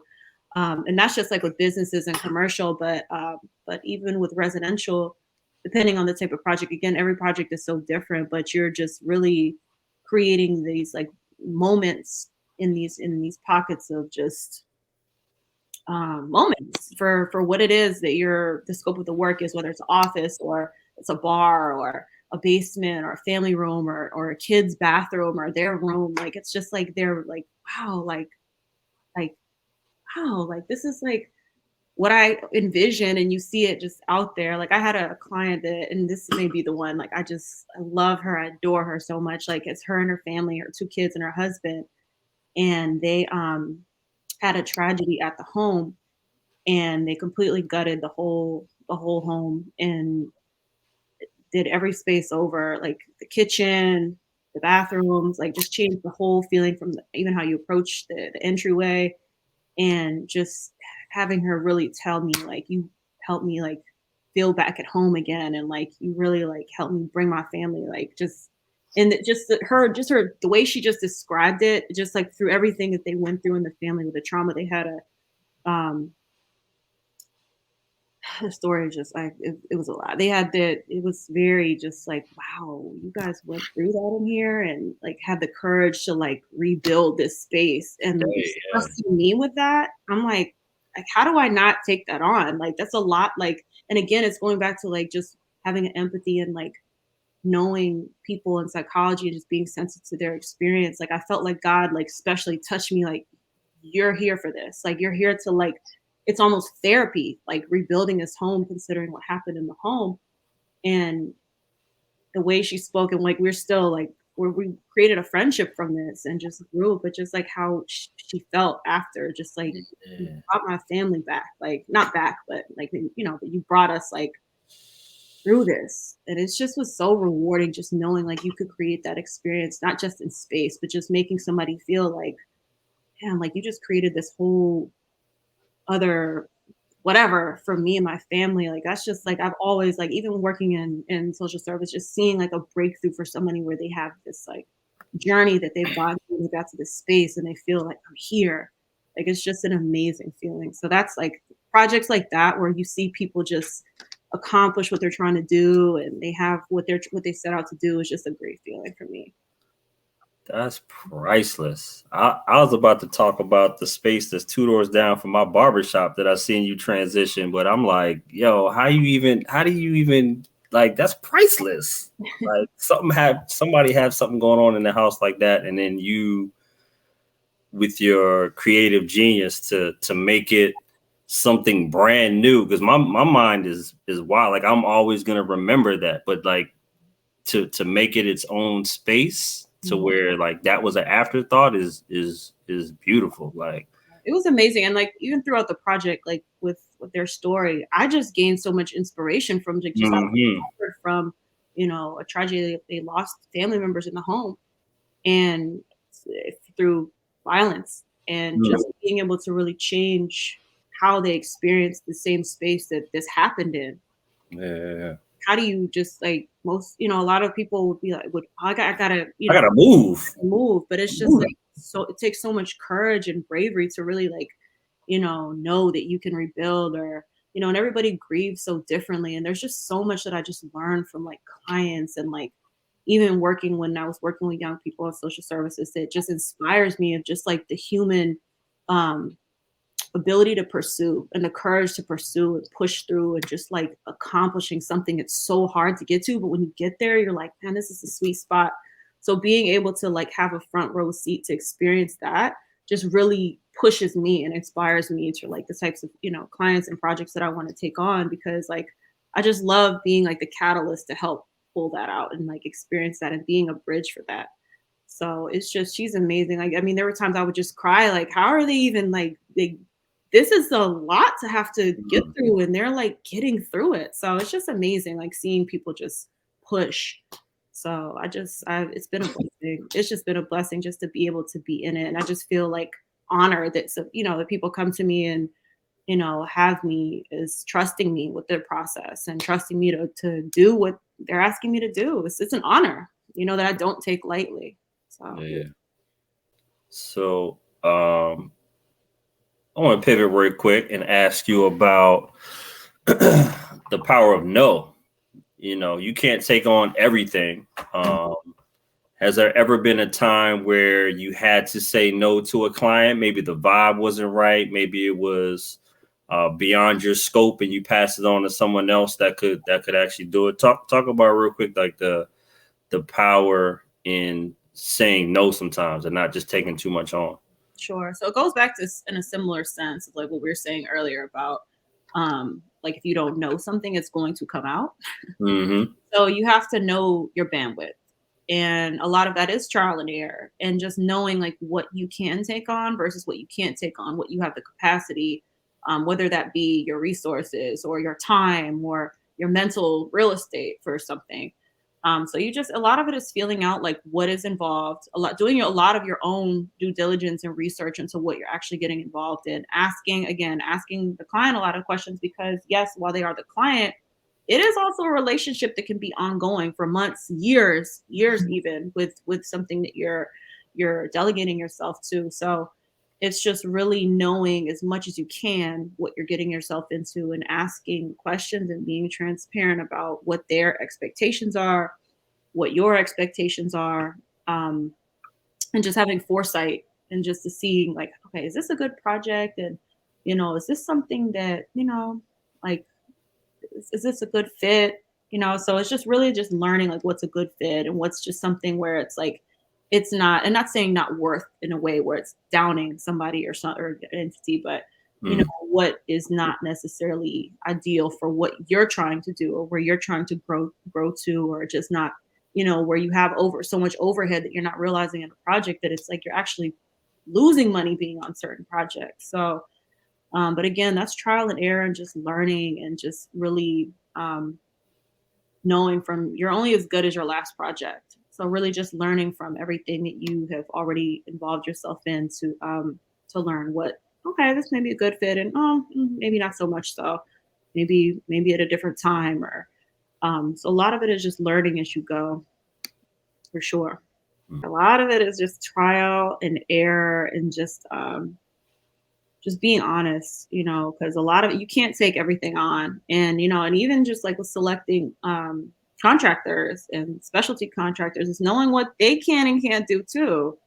And that's just like with businesses and commercial, but even with residential, depending on the type of project, again, every project is so different, but you're just really creating these like moments in these pockets of just moments for what it is that the scope of the work is, whether it's office or it's a bar or a basement or a family room or a kid's bathroom or their room. Like it's just like they're wow, like wow, like this is like what I envision, and you see it just out there. Like I had a client that, and this may be the one, like I love her, I adore her so much. Like it's her and her family, her two kids and her husband, and they had a tragedy at the home, and they completely gutted the whole home and did every space over, like the kitchen, the bathrooms, like just changed the whole feeling from even how you approach the entryway, and just having her really tell me like you helped me like feel back at home again, and like you really like helped me bring my family like just and her the way she just described it, just like through everything that they went through in the family with the trauma they had a the story is just like it was a lot. They had that it was very just like, wow, you guys went through that in here and like had the courage to like rebuild this space and trusting me with that. I'm like how do I not take that on? Like that's a lot. Like, and again, it's going back to like just having an empathy and like knowing people in psychology and just being sensitive to their experience. Like I felt like God like especially touched me like you're here for this. Like you're here to like it's almost therapy, like rebuilding this home, considering what happened in the home. And the way she spoke, and like we're still like we created a friendship from this and just grew, but just like how she felt after, just like you brought my family back, like not back, but like that you brought us like through this. And it just was so rewarding just knowing like you could create that experience, not just in space, but just making somebody feel like, man, like you just created this whole other whatever for me and my family. Like that's just like I've always like even working in social service, just seeing like a breakthrough for somebody where they have this like journey that they've gone through and they got to this space and they feel like I'm here. Like it's just an amazing feeling. So that's like projects like that where you see people just accomplish what they're trying to do and they have what they set out to do is just a great feeling for me. That's priceless. I was about to talk about the space that's 2 doors down from my barbershop that I seen you transition, but I'm like, yo, how do you even like that's priceless. Like somebody have something going on in the house like that, and then you with your creative genius to make it something brand new. Because my mind is wild. Like I'm always gonna remember that, but like to make it its own space to where like that was an afterthought is beautiful. Like it was amazing. And like even throughout the project, like with their story, I just gained so much inspiration from like just from, you know, a tragedy. They lost family members in the home and through violence, and just being able to really change how they experience the same space that this happened in. Yeah. How do you just like most, you know, a lot of people would be like, I gotta, you I know, gotta move. but it's just like, so it takes so much courage and bravery to really like, you know that you can rebuild, or, you know, and everybody grieves so differently. And there's just so much that I just learned from like clients and like even when I was working with young people in social services, that just inspires me of just like the human um ability to pursue and the courage to pursue and push through and just like accomplishing something that's so hard to get to, but when you get there you're like, man, this is a sweet spot. So being able to like have a front row seat to experience that just really pushes me and inspires me to like the types of, you know, clients and projects that I want to take on, because like I just love being like the catalyst to help pull that out and like experience that and being a bridge for that. So it's just, she's amazing. Like, I mean, there were times I would just cry, like, how are they even like, this is a lot to have to get through, and they're like getting through it. So it's just amazing, like seeing people just push. So it's been a blessing. It's just been a blessing just to be able to be in it. And I just feel like honored that, so, you know, that people come to me and, you know, have me is trusting me with their process and trusting me to do what they're asking me to do. It's an honor, you know, that I don't take lightly. So Yeah. So I want to pivot real quick and ask you about the power of no. You know, you can't take on everything. Has there ever been a time where you had to say no to a client? Maybe the vibe wasn't right. Maybe it was beyond your scope, and you pass it on to someone else that could actually do it. Talk about real quick, like the power in saying no sometimes and not just taking too much on. sure. So it goes back to in a similar sense of like what we were saying earlier about like if you don't know something, it's going to come out. Mm-hmm. So you have to know your bandwidth. And a lot of that is trial and error, and just knowing like what you can take on versus what you can't take on, what you have the capacity, whether that be your resources or your time or your mental real estate for something. So you just, a lot of it is feeling out like what is involved, doing a lot of your own due diligence and research into what you're actually getting involved in. Asking the client a lot of questions, because yes, while they are the client, it is also a relationship that can be ongoing for months, years even with something that you're delegating yourself to. So it's just really knowing as much as you can what you're getting yourself into, and asking questions and being transparent about what their expectations are, what your expectations are, um, and just having foresight and just to seeing like, okay, is this a good project? And, you know, is this something that, you know, like, is this a good fit? You know, so it's just really just learning like what's a good fit and what's just something where it's like it's not, and not saying not worth in a way where it's downing somebody or some or an entity, but you know what is not necessarily ideal for what you're trying to do or where you're trying to grow to, or just not, you know, where you have over so much overhead that you're not realizing in a project that it's like you're actually losing money being on certain projects. So but again, that's trial and error and just learning and just really knowing from, you're only as good as your last project. So really just learning from everything that you have already involved yourself in to learn what, okay, this may be a good fit, and maybe not so much so. Maybe at a different time, or so a lot of it is just learning as you go, for sure. A lot of it is just trial and error and just just being honest, because a lot of you can't take everything on. And, and even just like with selecting contractors and specialty contractors is knowing what they can and can't do too.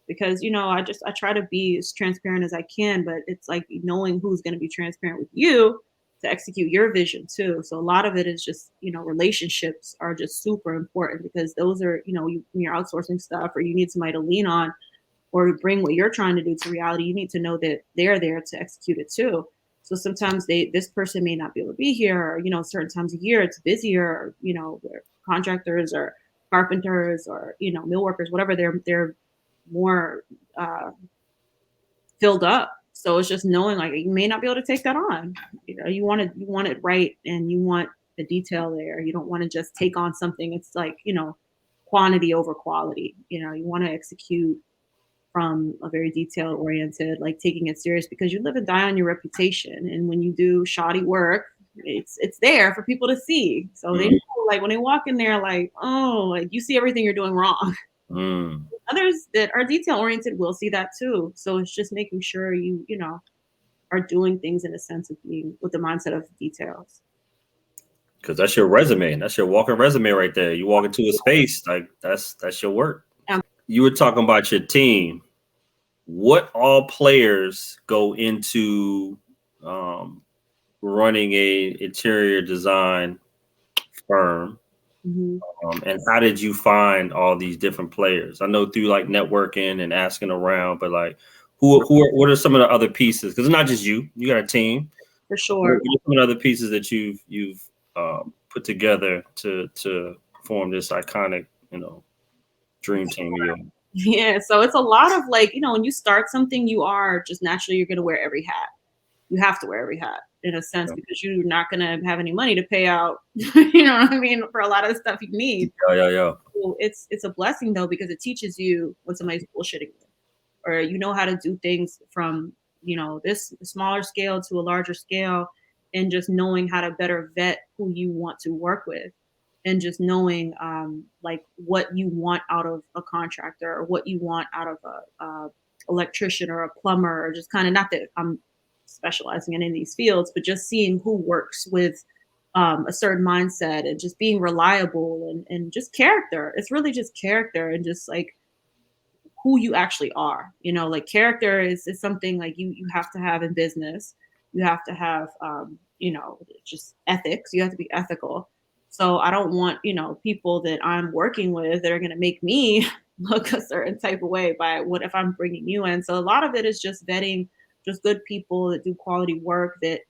Because, I try to be as transparent as I can, but it's like knowing who's going to be transparent with you to execute your vision too. So a lot of it is just, relationships are just super important because those are, when you're outsourcing stuff or you need somebody to lean on or to bring what you're trying to do to reality, you need to know that they're there to execute it too. So sometimes this person may not be able to be here, or certain times of year it's busier, or, they're contractors or carpenters or mill workers, whatever. They're more filled up. So it's just knowing like you may not be able to take that on. You want it right, and you want the detail there. You don't want to just take on something. It's like quantity over quality. You want to execute from a very detail oriented, like taking it serious because you live and die on your reputation. And when you do shoddy work, it's there for people to see. So they know, like when they walk in there, like, oh, like you see everything you're doing wrong. Others that are detail oriented will see that too. So it's just making sure you are doing things in a sense of being with the mindset of details. Because that's your resume. That's your walking resume right there. You walk into a space, like that's your work. You were talking about your team. What all players go into running a interior design firm? And how did you find all these different players? I know through like networking and asking around, but like what are some of the other pieces? Because it's not just you. You got a team. For sure. What are some of the other pieces that you've put together to form this iconic, dream team of yours? Yeah, so it's a lot of like, when you start something, you are just naturally you're gonna wear every hat. You have to wear every hat in a sense because you're not gonna have any money to pay out, you know what I mean, for a lot of the stuff you need. Yeah. So it's a blessing though because it teaches you when somebody's bullshitting you, or how to do things from this smaller scale to a larger scale, and just knowing how to better vet who you want to work with, and just knowing like what you want out of a contractor or what you want out of a electrician or a plumber, or just kind of, not that I'm specializing in any of these fields, but just seeing who works with a certain mindset and just being reliable, and just character. It's really just character and just like who you actually are. Like character is something like you have to have in business. You have to have just ethics. You have to be ethical. So I don't want, people that I'm working with that are going to make me look a certain type of way by what if I'm bringing you in. So a lot of it is just vetting just good people that do quality work, that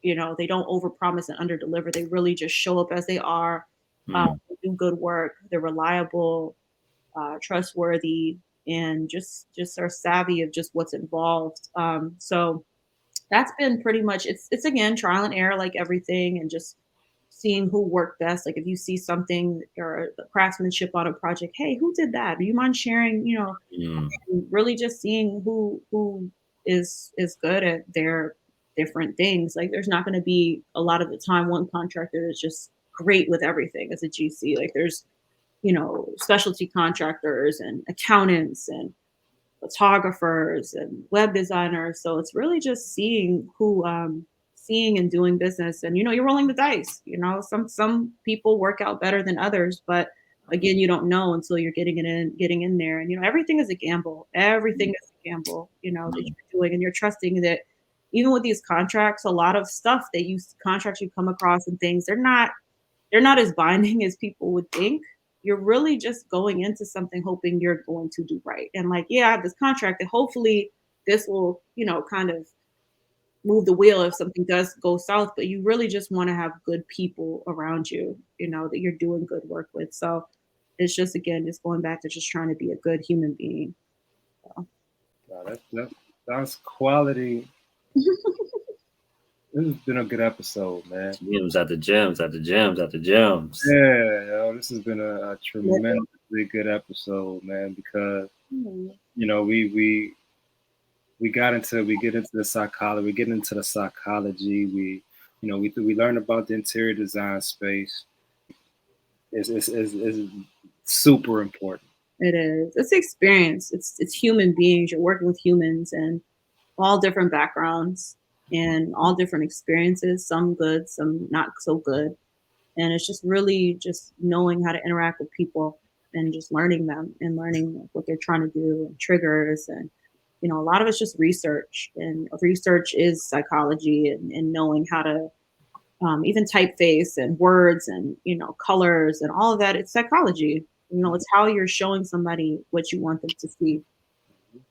they don't overpromise and underdeliver. They really just show up as they are, do good work. They're reliable, trustworthy, and just are savvy of just what's involved. So that's been pretty much, it's again trial and error like everything, and just seeing who worked best. Like if you see something or the craftsmanship on a project, hey, who did that? Do you mind sharing? And really just seeing who is good at their different things. Like there's not going to be a lot of the time one contractor is just great with everything as a GC. Like there's specialty contractors and accountants and photographers and web designers. So it's really just seeing who, seeing and doing business, and you're rolling the dice. Some people work out better than others, but again, you don't know until you're getting in there. And everything is a gamble. Everything is a gamble. That you're doing, and you're trusting that even with these contracts, a lot of stuff that contracts you come across and things, they're not as binding as people would think. You're really just going into something hoping you're going to do right. And like, yeah, I have this contract that hopefully this will, kind of move the wheel if something does go south, but you really just want to have good people around you, that you're doing good work with. So it's just, again, just going back to just trying to be a good human being. So. Wow, that's quality. This has been a good episode, man. Gems at the gems, at the gems, at the gems. Yeah, this has been a tremendously good episode, man, because we get into the psychology, we get into the psychology, we learn about the interior design space. It's super important. It is. It's experience. It's human beings. You're working with humans, and all different backgrounds and all different experiences, some good, some not so good. And it's just really just knowing how to interact with people and just learning them and learning what they're trying to do and triggers. And a lot of it's just research, and research is psychology, and knowing how to even typeface and words and colors and all of that. It's psychology. It's how you're showing somebody what you want them to see.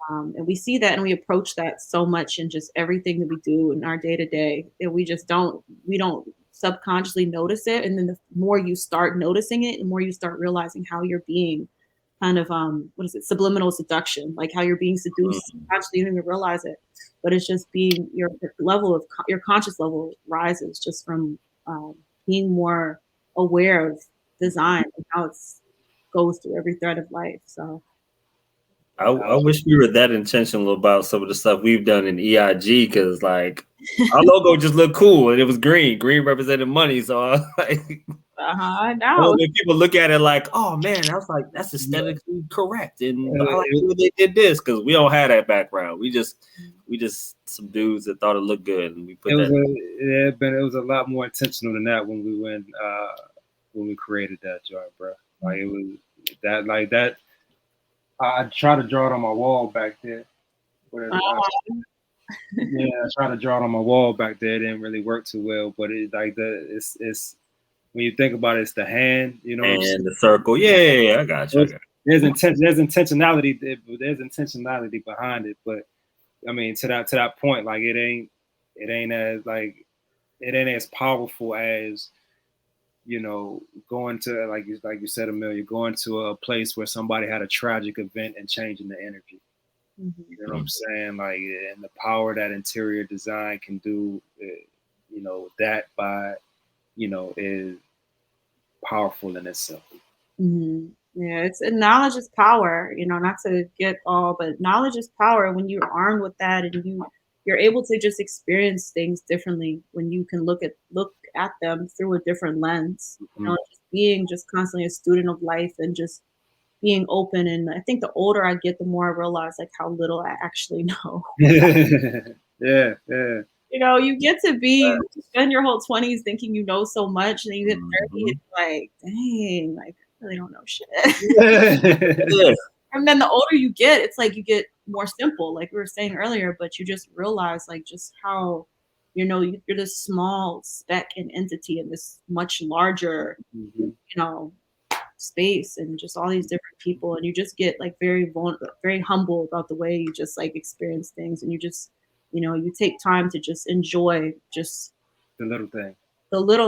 And we see that and we approach that so much in just everything that we do in our day to day, that we don't subconsciously notice it. And then the more you start noticing it, the more you start realizing how you're being kind of what is it, subliminal seduction, like how you're being seduced. Actually, you don't even realize it, but it's just being your level of your conscious level rises just from being more aware of design and how it goes through every thread of life. So I wish we were that intentional about some of the stuff we've done in E.I.G, because like our logo just looked cool and it was green. Green represented money, so I I know. when people look at it like, oh man, I was like, that's aesthetically correct, and I like when they did this, because we don't have that background. We just some dudes that thought it looked good, and we put it was a lot more intentional than that when we created that joint, bro. Like it was that. I tried to draw it on my wall back there. I tried to draw it on my wall back there. It didn't really work too well, but it's when you think about it, it's the hand, and the circle. Yeah, I got you. There's intentionality. There's intentionality behind it, but I mean, to that point, like it ain't as powerful as going to like you said, Amelia, going to a place where somebody had a tragic event and changing the energy. Mm-hmm. You know what I'm saying? Like, and the power that interior design can do, that by, is powerful in itself. Mm-hmm. Yeah, knowledge is power. Not to get all, but knowledge is power. When you're armed with that, and you're able to just experience things differently, when you can look at them through a different lens. Mm-hmm. Just being just constantly a student of life and just being open. And I think the older I get, the more I realize like how little I actually know. Yeah. You get to spend your whole 20s thinking you know so much, and then you get 30, it's like, dang, like I really don't know shit. Yeah. And then the older you get, it's like you get more simple, like we were saying earlier, but you just realize like just how, you're this small speck and entity in this much larger, space, and just all these different people, and you just get like very very humble about the way you just like experience things, and you just you take time to just enjoy just the little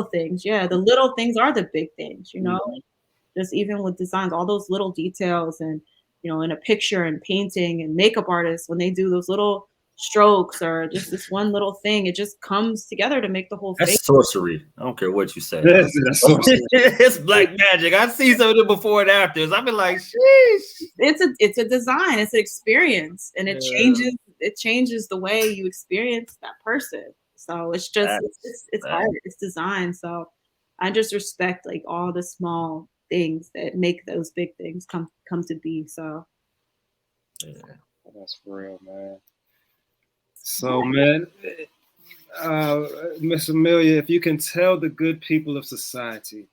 things. Yeah, the little things are the big things. Just even with designs, all those little details, and in a picture and painting and makeup artists, when they do those little strokes or just this one little thing, it just comes together to make the whole face. That's sorcery. I don't care what you say. That's it's black magic. I see some of it before and afters. I've been like, sheesh. It's a design. It's an experience, and it changes the way you experience that person. So it's just it's art. It's design. So I just respect like all the small things that make those big things come to be. So that's for real, man. So, man, Miss Amelia, if you can tell the good people of society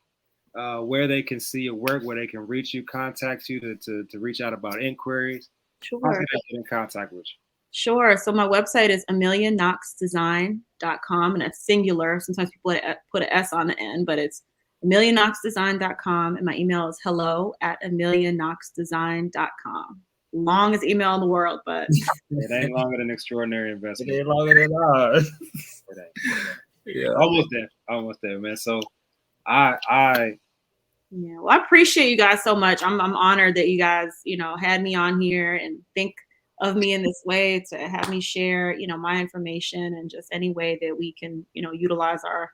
where they can see your work, where they can reach you, contact you to reach out about inquiries, sure. How can they get in contact with you? Sure. So my website is ameliaknoxdesign.com, and it's singular. Sometimes people put an S on the end, but it's ameliaknoxdesign.com, and my email is hello@ameliaknoxdesign.com. Longest email in the world, but it ain't longer than extraordinary investment. It ain't longer than ours. Yeah, almost there, man. So I well, I appreciate you guys so much. I'm honored that you guys had me on here and think of me in this way to have me share my information, and just any way that we can utilize our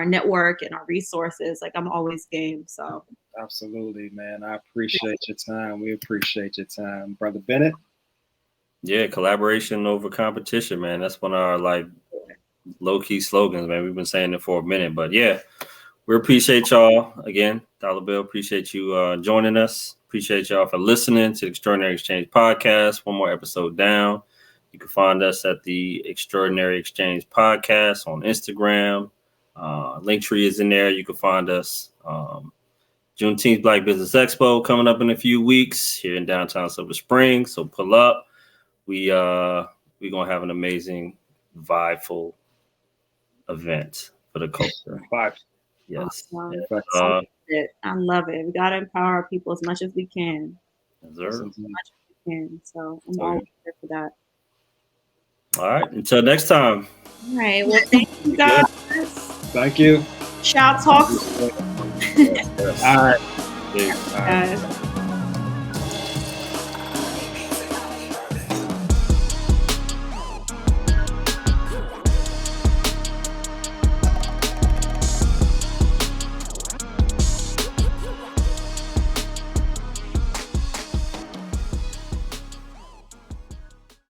network and our resources. Like, I'm always game. So absolutely, man. I appreciate your time. We appreciate your time, Brother Bennett. Yeah, collaboration over competition, man. That's one of our like low-key slogans, man. We've been saying it for a minute, but yeah, we appreciate y'all again. Dollar Bill, appreciate you joining us. Appreciate y'all for listening to the Extraordinary Exchange podcast. One more episode down. You can find us at the Extraordinary Exchange Podcast on Instagram. Linktree is in there. You can find us. Juneteenth Black Business Expo coming up in a few weeks here in downtown Silver Springs. So pull up. We're gonna have an amazing, vibeful event for the culture. Vibes. Yes. Awesome. I love it. We gotta empower people as much as we can. As much as we can. So I'm always here for that. All right. Until next time. All right. Well, thank you guys. Thank you. Shout talks. All right. Peace. Guys.